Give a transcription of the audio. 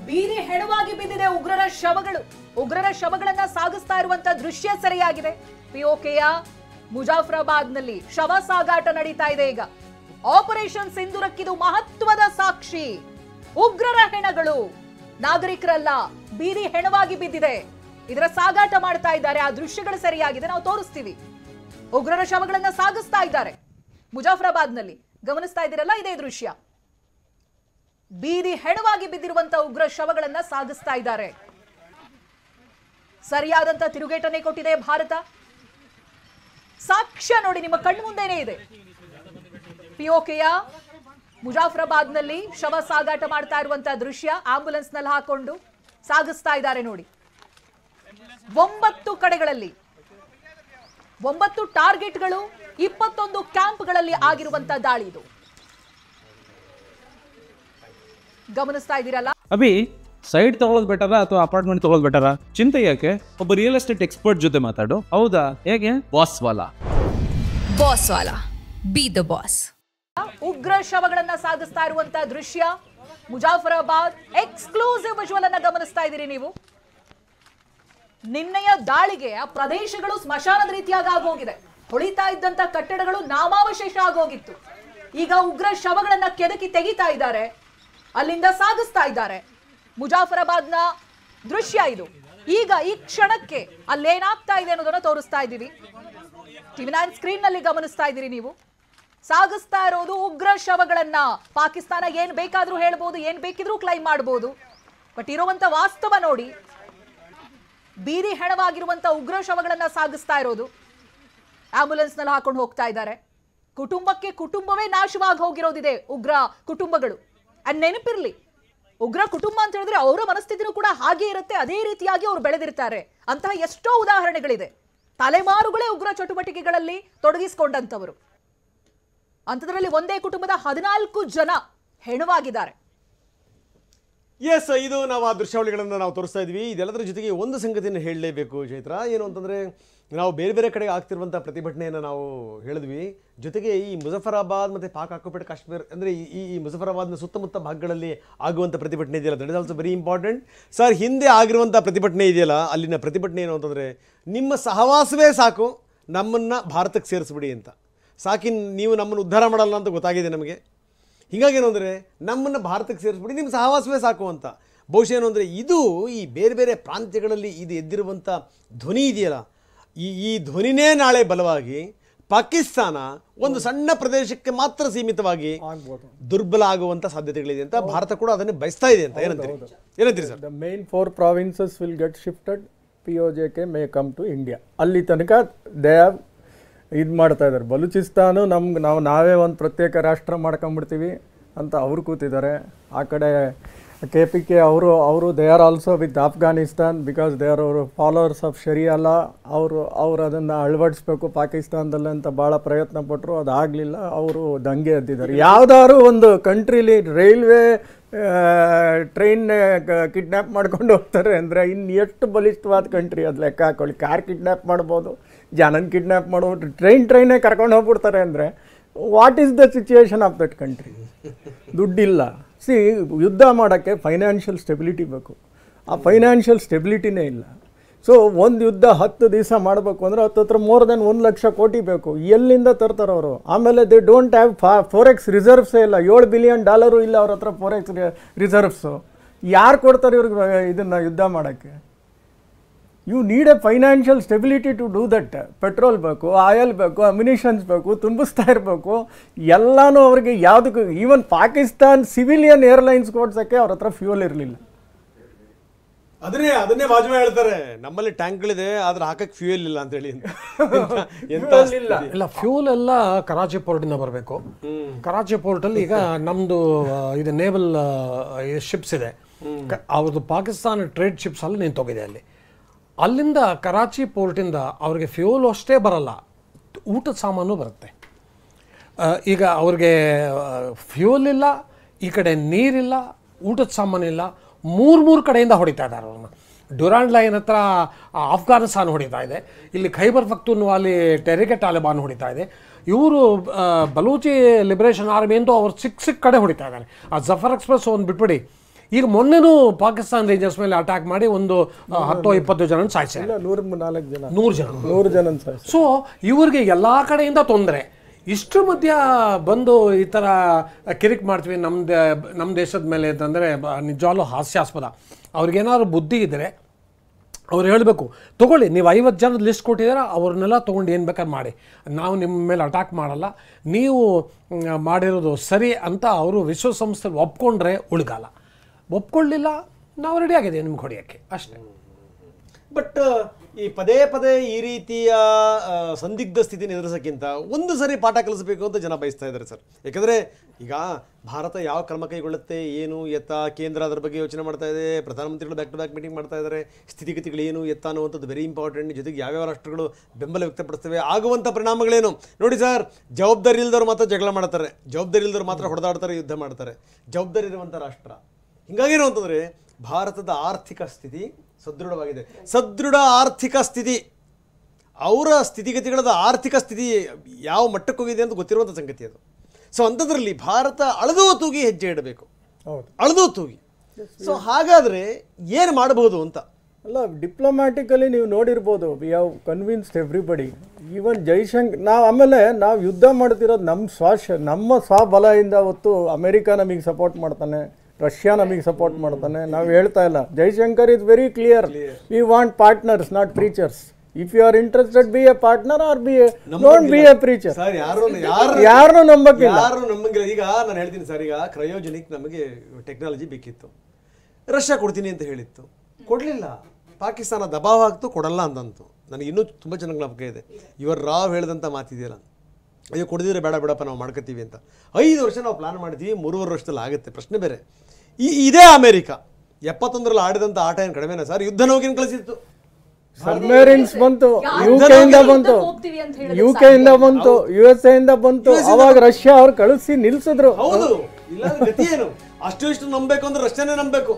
ಬೀದಿ ಹೆಣವಾಗಿ ಬಿದ್ದಿದೆ ಉಗ್ರರ ಶವಗಳು. ಉಗ್ರರ ಶವಗಳನ್ನ ಸಾಗಿಸ್ತಾ ಇರುವಂತ ದೃಶ್ಯ ಸೆರೆಯಾಗಿದೆ. ಪಿಒಕೆಯ ಮುಜಾಫರಾಬಾದ್ನಲ್ಲಿ ಶವ ಸಾಗಾಟ ನಡೀತಾ ಇದೆ ಈಗ. ಆಪರೇಷನ್ ಸಿಂಧೂರಕ್ಕಿದು ಮಹತ್ವದ ಸಾಕ್ಷಿ. ಉಗ್ರರ ಹೆಣಗಳು ನಾಗರಿಕರಲ್ಲ, ಬೀದಿ ಹೆಣವಾಗಿ ಬಿದ್ದಿದೆ. ಇದರ ಸಾಗಾಟ ಮಾಡ್ತಾ ಇದ್ದಾರೆ. ಆ ದೃಶ್ಯಗಳು ಸರಿಯಾಗಿದೆ, ನಾವು ತೋರಿಸ್ತೀವಿ. ಉಗ್ರರ ಶವಗಳನ್ನ ಸಾಗಿಸ್ತಾ ಇದ್ದಾರೆ ಮುಜಾಫರಾಬಾದ್ನಲ್ಲಿ. ಗಮನಿಸ್ತಾ ಇದ್ದೀರಲ್ಲ, ಇದೇ ದೃಶ್ಯ. ಬೀದಿ ಹೆಣವಾಗಿ ಬಿದ್ದಿರುವಂತ ಉಗ್ರ ಶವಗಳನ್ನ ಸಾಗಿಸ್ತಾ ಇದ್ದಾರೆ. ಸರಿಯಾದಂತ ತಿರುಗೇಟನೆ ಕೊಟ್ಟಿದೆ ಭಾರತ. ಸಾಕ್ಷ್ಯ ನೋಡಿ, ನಿಮ್ಮ ಕಣ್ಣು ಮುಂದೆನೇ ಇದೆ. ಪಿಒಕೆಯ ಮುಜಾಫರಾಬಾದ್ನಲ್ಲಿ ಶವ ಸಾಗಾಟ ಮಾಡ್ತಾ ಇರುವಂತಹ ದೃಶ್ಯ. ಆಂಬುಲೆನ್ಸ್ ನಲ್ಲಿ ಹಾಕೊಂಡು ಸಾಗಿಸ್ತಾ ಇದ್ದಾರೆ ನೋಡಿ. 9 ಕಡೆಗಳಲ್ಲಿ 9 ಟಾರ್ಗೆಟ್ಗಳು, 21 ಕ್ಯಾಂಪ್ಗಳಲ್ಲಿ ಆಗಿರುವಂತಹ ದಾಳಿ ಇದು. ಗಮನಿಸ್ತಾ ಇದ್ದೀರಲ್ಲ. ಅಭಿ, ಸೈಡ್ ತಗೊಳ್ಳೋದು ಬೆಟರಾ ಅಥವಾ ಅಪಾರ್ಟ್ಮೆಂಟ್ ತಗೊಳ್ಳೋದು ಬೆಟರಾ? ಚಿಂತೆ ಯಾಕೆ? ಒಬ್ಬ ರಿಯಲ್ ಎಸ್ಟೇಟ್ ಎಕ್ಸ್ಪರ್ಟ್ ಜೊತೆ ಮಾತಾಡು. ಹೌದಾ? ಹೇಗೆ? Boss Vala B the boss. ಉಗ್ರ ಶವಗಳನ್ನ ಸಾಗಿಸ್ತಾ ಇರುವಂತಹ ದೃಶ್ಯ ಮುಜಾಫರಾಬಾದ್. ಎಕ್ಸ್ಕ್ಲೂಸಿವ್ ವಿಜುವಲ್ ಅನ್ನ ಗಮನಿಸ್ತಾ ಇದ್ದೀರಿ ನೀವು. ನಿನ್ನೆಯ ದಾಳಿಗೆ ಆ ಪ್ರದೇಶಗಳು ಸ್ಮಶಾನದ ರೀತಿಯಾಗಿ ಆಗೋಗಿದೆ. ಹೊಳಿತಾ ಇದ್ದಂತ ಕಟ್ಟಡಗಳು ನಾಮಾವಶೇಷ ಆಗೋಗಿತ್ತು. ಈಗ ಉಗ್ರ ಶವಗಳನ್ನ ಕೆದಕಿ ತೆಗಿತಾ ಇದ್ದಾರೆ, ಅಲ್ಲಿಂದ ಸಾಗಿಸ್ತಾ ಇದ್ದಾರೆ. ಮುಜಾಫರಾಬಾದ್ನ ದೃಶ್ಯ ಇದು. ಈಗ ಈ ಕ್ಷಣಕ್ಕೆ ಅಲ್ಲೇನಾಗ್ತಾ ಇದೆ ಅನ್ನೋದನ್ನ ತೋರಿಸ್ತಾ ಇದ್ದೀವಿ. ಟಿವಿ9 ಸ್ಕ್ರೀನ್ ನಲ್ಲಿ ಗಮನಿಸ್ತಾ ಇದ್ದೀರಿ ನೀವು. ಸಾಗಿಸ್ತಾ ಇರೋದು ಉಗ್ರ ಶವಗಳನ್ನ. ಪಾಕಿಸ್ತಾನ ಏನ್ ಬೇಕಾದ್ರೂ ಹೇಳ್ಬೋದು, ಏನ್ ಬೇಕಿದ್ರೂ ಕ್ಲೈಮ್ ಮಾಡಬಹುದು. ಬಟ್ ಇರುವಂತ ವಾಸ್ತವ ನೋಡಿ, ಬೀದಿ ಹೆಣವಾಗಿರುವಂತ ಉಗ್ರ ಶವಗಳನ್ನ ಸಾಗಿಸ್ತಾ ಇರೋದು. ಆಂಬುಲೆನ್ಸ್ ನಲ್ಲಿ ಹಾಕೊಂಡು ಹೋಗ್ತಾ ಇದ್ದಾರೆ. ಕುಟುಂಬಕ್ಕೆ ಕುಟುಂಬವೇ ನಾಶವಾಗಿ ಹೋಗಿರೋದಿದೆ, ಉಗ್ರ ಕುಟುಂಬಗಳು. ಅಂಡ್ ನೆನಪಿರ್ಲಿ, ಉಗ್ರ ಕುಟುಂಬ ಅಂತ ಹೇಳಿದ್ರೆ ಅವರ ಮನಸ್ಥಿತಿನೂ ಕೂಡ ಹಾಗೆ ಇರುತ್ತೆ. ಅದೇ ರೀತಿಯಾಗಿ ಅವರು ಬೆಳೆದಿರ್ತಾರೆ. ಅಂತಹ ಎಷ್ಟೋ ಉದಾಹರಣೆಗಳಿದೆ. ತಲೆಮಾರುಗಳೇ ಉಗ್ರ ಚಟುವಟಿಕೆಗಳಲ್ಲಿ ತೊಡಗಿಸಿಕೊಂಡಂತವರು. ಅಂಥದ್ರಲ್ಲಿ ಒಂದೇ ಕುಟುಂಬದ 14 ಜನ ಹೆಣವಾಗಿದ್ದಾರೆ. ಎಸ್, ಇದು ನಾವು ಆ ದೃಶ್ಯಾವಳಿಗಳನ್ನು ನಾವು ತೋರಿಸ್ತಾ ಇದ್ವಿ. ಇದೆಲ್ಲದರ ಜೊತೆಗೆ ಒಂದು ಸಂಗತಿಯನ್ನು ಹೇಳಲೇಬೇಕು ಚೈತ್ರ. ಏನು ಅಂತಂದರೆ, ನಾವು ಬೇರೆ ಬೇರೆ ಕಡೆಗೆ ಆಗ್ತಿರುವಂಥ ಪ್ರತಿಭಟನೆಯನ್ನು ನಾವು ಹೇಳಿದ್ವಿ. ಜೊತೆಗೆ ಈ ಮುಜಫರಾಬಾದ್ ಮತ್ತು ಪಾಕ್ ಆಕ್ಯುಪೈಡ್ ಕಾಶ್ಮೀರ ಅಂದರೆ ಈ ಮುಜಫರಾಬಾದ್ನ ಸುತ್ತಮುತ್ತ ಭಾಗಗಳಲ್ಲಿ ಆಗುವಂಥ ಪ್ರತಿಭಟನೆ ಇದೆಯಲ್ಲ, that is also very important. Sir, ಹಿಂದೆ ಆಗಿರುವಂಥ ಪ್ರತಿಭಟನೆ ಇದೆಯಲ್ಲ, ಅಲ್ಲಿನ ಪ್ರತಿಭಟನೆ ಏನು ಅಂತಂದರೆ, ನಿಮ್ಮ ಸಹವಾಸವೇ ಸಾಕು, ನಮ್ಮನ್ನು ಭಾರತಕ್ಕೆ ಸೇರಿಸ್ಬಿಡಿ ಅಂತ. ಸಾಕಿ, ನೀವು ನಮ್ಮನ್ನು ಉದ್ಧಾರ ಮಾಡಲ್ಲ ಅಂತ ಗೊತ್ತಾಗಿದೆ ನಮಗೆ. ಹೀಗಾಗಿ ಏನು ಅಂದರೆ, ನಮ್ಮನ್ನು ಭಾರತಕ್ಕೆ ಸೇರಿಸ್ಬಿಡಿ, ನಿಮ್ಮ ಸಹವಾಸವೇ ಸಾಕು ಅಂತ. ಬಹುಶಃ ಏನು ಅಂದರೆ, ಇದು ಈ ಬೇರೆ ಬೇರೆ ಪ್ರಾಂತ್ಯಗಳಲ್ಲಿ ಇದು ಎದ್ದಿರುವಂಥ ಧ್ವನಿ ಇದೆಯಲ್ಲ, ಈ ಧ್ವನಿನೇ ನಾಳೆ ಬಲವಾಗಿ ಪಾಕಿಸ್ತಾನ ಒಂದು ಸಣ್ಣ ಪ್ರದೇಶಕ್ಕೆ ಮಾತ್ರ ಸೀಮಿತವಾಗಿ ದುರ್ಬಲ ಆಗುವಂಥ ಸಾಧ್ಯತೆಗಳಿದೆ ಅಂತ ಭಾರತ ಕೂಡ ಅದನ್ನು ಬಯಸ್ತಾ ಇದೆ ಅಂತ. ಏನಂತೀರಿ sir? The main 4 provinces will get shifted. POJK may come to India. ಅಲ್ಲಿ ತನಕ ದೇ ಹ್ಯಾವ್ ಇದು ಮಾಡ್ತಾ ಇದ್ದಾರೆ. ಬಲೂಚಿಸ್ತಾನು ನಾವೇ ಒಂದು ಪ್ರತ್ಯೇಕ ರಾಷ್ಟ್ರ ಮಾಡ್ಕೊಂಡ್ಬಿಡ್ತೀವಿ ಅಂತ ಅವರು ಕೂತಿದ್ದಾರೆ. ಆ ಕಡೆ KPK ಅವರು they are also with Afghanistan, because they are ಅವರು ಫಾಲೋವರ್ಸ್ ಆಫ್ ಶರಿಯಾ ಲಾ. ಅವರು ಅದನ್ನು ಅಳವಡಿಸ್ಬೇಕು ಪಾಕಿಸ್ತಾನದಲ್ಲಿ ಅಂತ ಭಾಳ ಪ್ರಯತ್ನ ಪಟ್ಟರು, ಅದಾಗಲಿಲ್ಲ. ಅವರು ದಂಗೆ ಎದ್ದಿದ್ದಾರೆ. ಯಾವುದಾದ್ರು ಒಂದು ಕಂಟ್ರಿಲಿ ರೈಲ್ವೆ ಟ್ರೈನ್ ಕಿಡ್ನ್ಯಾಪ್ ಮಾಡ್ಕೊಂಡು ಹೋಗ್ತಾರೆ ಅಂದರೆ ಇನ್ನು ಎಷ್ಟು ಬಲಿಷ್ಠವಾದ ಕಂಟ್ರಿ ಅದು ಲೆಕ್ಕ ಹಾಕೊಳ್ಳಿ. ಕಾರ್ ಕಿಡ್ನ್ಯಾಪ್ ಮಾಡ್ಬೋದು, ಜನನ ಕಿಡ್ನ್ಯಾಪ್ ಮಾಡ್ಬೋದು, ಟ್ರೈನೇ ಕರ್ಕೊಂಡು ಹೋಗ್ಬಿಡ್ತಾರೆ ಅಂದರೆ what is the situation of that country? ದುಡ್ಡಿಲ್ಲ. ಯುದ್ಧ ಮಾಡೋಕ್ಕೆ ಫೈನಾನ್ಷಿಯಲ್ ಸ್ಟೆಬಿಲಿಟಿ ಬೇಕು. ಆ ಫೈನಾನ್ಷಿಯಲ್ ಸ್ಟೆಬಿಲಿಟಿನೇ ಇಲ್ಲ. ಸೊ ಒಂದು ಯುದ್ಧ 10 ದಿವಸ ಮಾಡಬೇಕು ಅಂದರೆ ಹತ್ರ ಮೋರ್ ದೆನ್ 1 ಲಕ್ಷ ಕೋಟಿ ಬೇಕು. ಎಲ್ಲಿಂದ ತರ್ತಾರೆ ಅವರು? ಆಮೇಲೆ ದೇ ಡೋಂಟ್ ಹ್ಯಾವ್ ಫೋರೆಕ್ಸ್ ರಿಸರ್ವ್ಸೇ ಇಲ್ಲ. $7 ಬಿಲಿಯನ್ ಇಲ್ಲ ಅವ್ರ ಹತ್ರ ಫೋರೆಕ್ಸ್ ರಿಸರ್ವ್ಸು. ಯಾರು ಕೊಡ್ತಾರೆ ಇವ್ರಿಗೆ ಇದನ್ನು ಯುದ್ಧ ಮಾಡೋಕ್ಕೆ? You need a financial stability to do that. Petrol ಬೇಕು, ಆಯಿಲ್ ಬೇಕು, ಅಮ್ಯುನಿಷನ್ಸ್ ಬೇಕು, ತುಂಬಿಸ್ತಾ ಇರಬೇಕು. ಎಲ್ಲನೂ ಅವ್ರಿಗೆ ಯಾವುದಕ್ಕೂ, ಈವನ್ ಪಾಕಿಸ್ತಾನ್ ಸಿವಿಲಿಯನ್ ಏರ್ಲೈನ್ಸ್ ಕೊಡ್ಸೋಕ್ಕೆ ಅವ್ರ ಹತ್ರ ಫ್ಯೂಯಲ್ ಇರಲಿಲ್ಲ. ಅದನ್ನೇ ವಾಜಪೇಯಿ ಹೇಳ್ತಾರೆ, ನಮ್ಮಲ್ಲಿ ಟ್ಯಾಂಕ್ಗಳಿದೆ ಆದ್ರೆ ಹಾಕಕ್ಕೆ ಫ್ಯೂಯಲ್ ಇಲ್ಲ ಅಂತೇಳಿ. ಇಲ್ಲ, ಫ್ಯೂಲ್ ಎಲ್ಲ ಕರಾಚಿ ಪೋರ್ಟಿಂದ ಬರಬೇಕು. ಕರಾಚಿ ಪೋರ್ಟಲ್ಲಿ ಈಗ ನಮ್ಮದು ಇದು ನೇವಲ್ ಶಿಪ್ಸ್ ಇದೆ. ಅವ್ರದ್ದು ಪಾಕಿಸ್ತಾನ ಟ್ರೇಡ್ ಶಿಪ್ಸ್ ಅಲ್ಲಿ ನಿಂತೋಗಿದೆ. ಅಲ್ಲಿಂದ ಕರಾಚಿ ಪೋರ್ಟಿಂದ ಅವ್ರಿಗೆ ಫ್ಯೂಲ್ ಅಷ್ಟೇ ಬರಲ್ಲ, ಊಟದ ಸಾಮಾನು ಬರುತ್ತೆ. ಈಗ ಅವ್ರಿಗೆ ಫ್ಯೂಲ್ ಇಲ್ಲ, ಈ ಕಡೆ ನೀರಿಲ್ಲ, ಊಟದ ಸಾಮಾನಿಲ್ಲ. 3 ಕಡೆಯಿಂದ ಹೊಡಿತಾ ಇದ್ದಾರೆ ಅವ್ರನ್ನ. ಡ್ಯುರಾಂಡ್ ಲೈನ್ ಹತ್ರ ಅಫ್ಘಾನಿಸ್ತಾನ ಹೊಡಿತಾ ಇದೆ, ಇಲ್ಲಿ ಖೈಬರ್ ಪಖ್ತೂನ್ವಾಲಿ ಟೆರಿಕೆ ತಾಲಿಬಾನ್ ಹೊಡಿತಾ ಇದೆ. ಇವರು ಬಲೂಚಿ ಲಿಬರೇಷನ್ ಆರ್ಮಿ ಅಂತೂ ಅವ್ರು ಸಿಕ್ಕ ಕಡೆ ಹೊಡಿತಾ ಇದ್ದಾರೆ. ಆ ಜಫರ್ ಎಕ್ಸ್ಪ್ರೆಸ್ ಒಂದು ಬಿಟ್ಬಿಡಿ, ಈಗ ಮೊನ್ನೆನೂ ಪಾಕಿಸ್ತಾನ ರೇಂಜರ್ಸ್ ಮೇಲೆ ಅಟ್ಯಾಕ್ ಮಾಡಿ ಒಂದು 10-20 ಜನ ಸಾಯಿಸ್ಯಾರ. 104 ಜನ 100 ಜನ ಸಾಯಿಸಿ. ಸೊ ಇವ್ರಿಗೆ ಎಲ್ಲ ಕಡೆಯಿಂದ ತೊಂದರೆ. ಇಷ್ಟರ ಮಧ್ಯ ಬಂದು ಈ ಥರ ಕಿರಿಕ್ ಮಾಡ್ತೀವಿ ನಮ್ಮ ದೇಶದ ಮೇಲೆ ಅಂತಂದರೆ ನಿಜವಾಗ್ಲೂ ಹಾಸ್ಯಾಸ್ಪದ. ಅವ್ರಿಗೇನಾದ್ರು ಬುದ್ಧಿ ಇದ್ದರೆ ಅವ್ರು ಹೇಳಬೇಕು, ತೊಗೊಳ್ಳಿ, ನೀವು 50 ಜನದ ಲಿಸ್ಟ್ ಕೊಟ್ಟಿದ್ದೀರಾ, ಅವ್ರನ್ನೆಲ್ಲ ತೊಗೊಂಡು ಏನು ಬೇಕಾದ್ರೆ ಮಾಡಿ, ನಾವು ನಿಮ್ಮ ಮೇಲೆ ಅಟ್ಯಾಕ್ ಮಾಡಲ್ಲ, ನೀವು ಮಾಡಿರೋದು ಸರಿ ಅಂತ ಅವರು ವಿಶ್ವಸಂಸ್ಥೆ ಒಪ್ಕೊಂಡ್ರೆ ಉಳ್ಗಾಲ. ಒಪ್ಕೊಳ್ಳಿಲ್ಲ, ನಾವು ರೆಡಿ ಆಗಿದ್ದೀವಿ ನಿಮ್ಗೆ ಹೊಡೆಯೋಕ್ಕೆ ಅಷ್ಟೇ. ಬಟ್ ಈ ಪದೇ ಪದೇ ಈ ರೀತಿಯ ಸಂದಿಗ್ಧ ಸ್ಥಿತಿನ ಎದುರಿಸೋಕ್ಕಿಂತ ಒಂದು ಸರಿ ಪಾಠ ಕಲಿಸಬೇಕು ಅಂತ ಜನ ಬಯಸ್ತಾ ಇದ್ದಾರೆ ಸರ್. ಯಾಕಂದರೆ ಈಗ ಭಾರತ ಯಾವ ಕ್ರಮ ಕೈಗೊಳ್ಳುತ್ತೆ, ಏನು ಎತ್ತ, ಕೇಂದ್ರ ಅದರ ಬಗ್ಗೆ ಯೋಚನೆ ಮಾಡ್ತಾ ಇದೆ, ಪ್ರಧಾನಮಂತ್ರಿಗಳು ಬ್ಯಾಕ್ ಟು ಬ್ಯಾಕ್ ಮೀಟಿಂಗ್ ಮಾಡ್ತಾ ಇದ್ದಾರೆ, ಸ್ಥಿತಿಗತಿಗಳು ಏನು ಎತ್ತ ಅನ್ನುವಂಥದ್ದು ವೆರಿ ಇಂಪಾರ್ಟೆಂಟ್. ಜೊತೆಗೆ ಯಾವ್ಯಾವ ರಾಷ್ಟ್ರಗಳು ಬೆಂಬಲ ವ್ಯಕ್ತಪಡಿಸ್ತವೆ, ಆಗುವಂಥ ಪರಿಣಾಮಗಳೇನು ನೋಡಿ ಸರ್. ಜವಾಬ್ದಾರಿ ಇಲ್ದವ್ರು ಮಾತ್ರ ಜಗಳ ಮಾಡ್ತಾರೆ, ಜವಾಬ್ದಾರಿ ಇಲ್ದವ್ರು ಮಾತ್ರ ಹೊಡೆದಾಡ್ತಾರೆ, ಯುದ್ಧ ಮಾಡ್ತಾರೆ. ಜವಾಬ್ದಾರಿ ಇರುವಂಥ ರಾಷ್ಟ್ರ ಹಿಂಗಾಗೇನು ಅಂತಂದರೆ ಭಾರತದ ಆರ್ಥಿಕ ಸ್ಥಿತಿ ಸದೃಢವಾಗಿದೆ. ಸದೃಢ ಆರ್ಥಿಕ ಸ್ಥಿತಿ, ಅವರ ಸ್ಥಿತಿಗತಿಗಳದ ಆರ್ಥಿಕ ಸ್ಥಿತಿ ಯಾವ ಮಟ್ಟಕ್ಕೆ ಹೋಗಿದೆ ಅಂತ ಗೊತ್ತಿರುವಂಥ ಸಂಗತಿ ಅದು. ಸೊ ಅಂಥದ್ರಲ್ಲಿ ಭಾರತ ಅಳದು ತೂಗಿ ಹೆಜ್ಜೆ ಇಡಬೇಕು, ಅಳದು ತೂಗಿ. ಸೊ ಹಾಗಾದರೆ ಏನು ಮಾಡಬಹುದು ಅಂತ ಅಲ್ಲ, ಡಿಪ್ಲೊಮ್ಯಾಟಿಕಲಿ ನೀವು ನೋಡಿರ್ಬೋದು, we have convinced everybody, even Jaishankar. ನಾವು ಯುದ್ಧ ಮಾಡ್ತಿರೋದು ನಮ್ಮ ಸ್ವಬಲದಿಂದ. ಹೊತ್ತು ಅಮೆರಿಕ ನಮಗೆ ಸಪೋರ್ಟ್ ಮಾಡ್ತಾನೆ, ರಷ್ಯಾ ನಮಗೆ ಸಪೋರ್ಟ್ ಮಾಡ್ತಾನೆ, ನಾವು ಹೇಳ್ತಾ ಇಲ್ಲ. Jaishankar is very clear, we want partners not preachers. If you are interested, be a partner or don't be a preacher. ಯಾರನ್ನೂ ನಂಬಕ್ಕಿಲ್ಲ. ಈಗ ನಾನು ಹೇಳ್ತೀನಿ ಸರ್, ಈಗ ಕ್ರಯೋಜನಿಕ್ ನಮಗೆ ಟೆಕ್ನಾಲಜಿ ಬೇಕಿತ್ತು, ರಷ್ಯಾ ಕೊಡ್ತೀನಿ ಅಂತ ಹೇಳಿತ್ತು, ಕೊಡಲಿಲ್ಲ. ಪಾಕಿಸ್ತಾನ ದಬಾವ್ ಹಾಕ್ತು, ಕೊಡಲ್ಲ ಅಂದಂತು. ನನಗೆ ಇನ್ನೂ ತುಂಬ ಚೆನ್ನಾಗಿ ಜ್ಞಾಪಕ ಇದೆ, ಇವರು ರಾವ್ ಹೇಳಿದಂಥ ಮಾತಿದೆಯಲ್ಲ, ಅಯ್ಯೋ ಕೊಡದಿದ್ರೆ ಬೇಡ ಬಿಡಪ್ಪ ನಾವು ಮಾಡ್ಕೋತೀವಿ ಅಂತ. 5 ವರ್ಷ ನಾವು ಪ್ಲಾನ್ ಮಾಡ್ತೀವಿ, 3.5 ವರ್ಷದಲ್ಲಿ ಆಗುತ್ತೆ, ಪ್ರಶ್ನೆ ಬೇರೆ. ಇದೇ ಅಮೆರಿಕ 71ರಲ್ಲಿ ಆಡಿದಂಥ ಆಟ ಏನು ಕಡಿಮೆನಾ ಸರ್? ಯುದ್ಧ ನೌಕೆಯನ್ನು ಕಳಿಸಿತ್ತು, ಸಬ್ಮೆರಿನ್ಸ್ ಬಂತು, ಯುಕೆಯಿಂದ ಬಂತು, USA ಇಂದ ಬಂತು. ಅವಾಗ ರಷ್ಯಾ ಅವ್ರು ಕಳಿಸಿ ನಿಲ್ಸಿದ್ರು. ಹೌದು, ಇಲ್ಲ ಗತಿ ಏನು? ಅಷ್ಟು ಇಷ್ಟು ನಂಬಬೇಕು ಅಂದ್ರೆ ರಷ್ಯಾನೇ ನಂಬಬೇಕು.